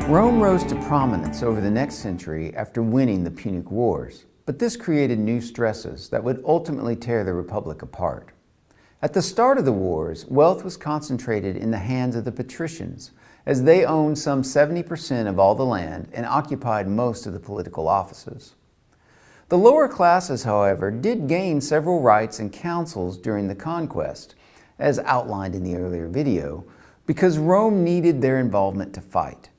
Rome rose to prominence over the next century after winning the Punic Wars, but this created new stresses that would ultimately tear the Republic apart. At the start of the wars, wealth was concentrated in the hands of the patricians, as they owned some 70% of all the land and occupied most of the political offices. The lower classes, however, did gain several rights and councils during the conquest, as outlined in the earlier video, because Rome needed their involvement to fight.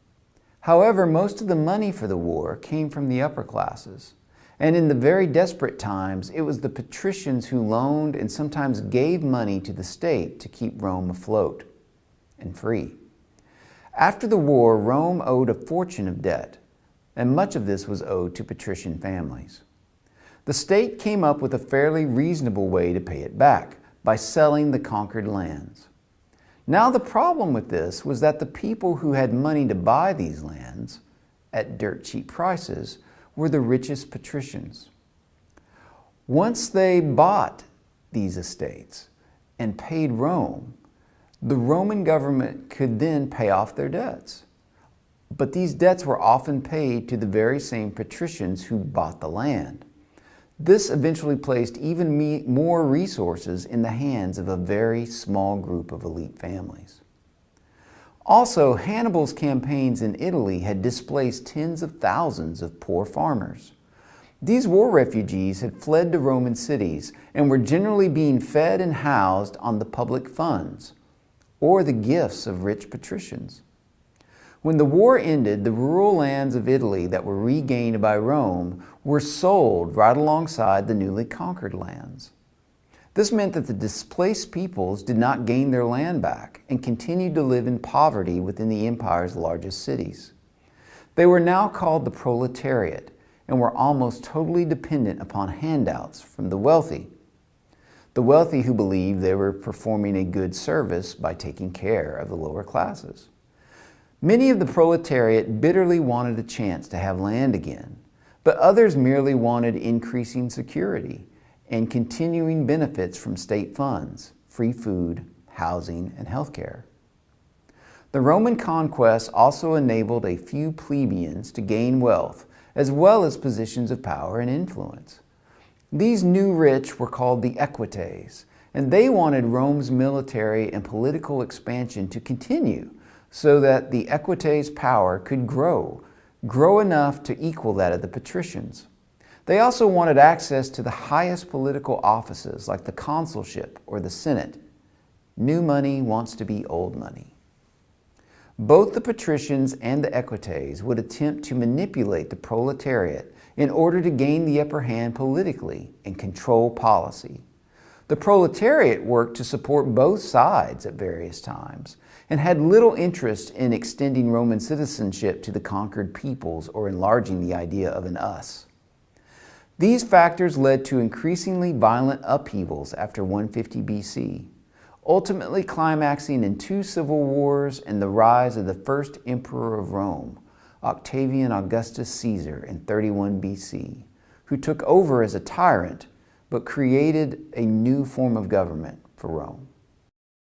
However, most of the money for the war came from the upper classes, and in the very desperate times, it was the patricians who loaned and sometimes gave money to the state to keep Rome afloat and free. After the war, Rome owed a fortune of debt, and much of this was owed to patrician families. The state came up with a fairly reasonable way to pay it back, by selling the conquered lands. Now the problem with this was that the people who had money to buy these lands at dirt cheap prices were the richest patricians. Once they bought these estates and paid Rome, the Roman government could then pay off their debts. But these debts were often paid to the very same patricians who bought the land. This eventually placed even more resources in the hands of a very small group of elite families. Also, Hannibal's campaigns in Italy had displaced tens of thousands of poor farmers. These war refugees had fled to Roman cities and were generally being fed and housed on the public funds or the gifts of rich patricians. When the war ended, the rural lands of Italy that were regained by Rome were sold right alongside the newly conquered lands. This meant that the displaced peoples did not gain their land back and continued to live in poverty within the empire's largest cities. They were now called the proletariat and were almost totally dependent upon handouts from the wealthy who believed they were performing a good service by taking care of the lower classes. Many of the proletariat bitterly wanted a chance to have land again, but others merely wanted increasing security and continuing benefits from state funds, free food, housing, and health care. The Roman conquest also enabled a few plebeians to gain wealth, as well as positions of power and influence. These new rich were called the equites, and they wanted Rome's military and political expansion to continue, so that the equites' power could grow enough to equal that of the patricians. They also wanted access to the highest political offices like the consulship or the Senate. New money wants to be old money. Both the patricians and the equites would attempt to manipulate the proletariat in order to gain the upper hand politically and control policy. The proletariat worked to support both sides at various times and had little interest in extending Roman citizenship to the conquered peoples or enlarging the idea of an us. These factors led to increasingly violent upheavals after 150 BC, ultimately climaxing in 2 civil wars and the rise of the first emperor of Rome, Octavian Augustus Caesar in 31 BC, who took over as a tyrant but created a new form of government for Rome.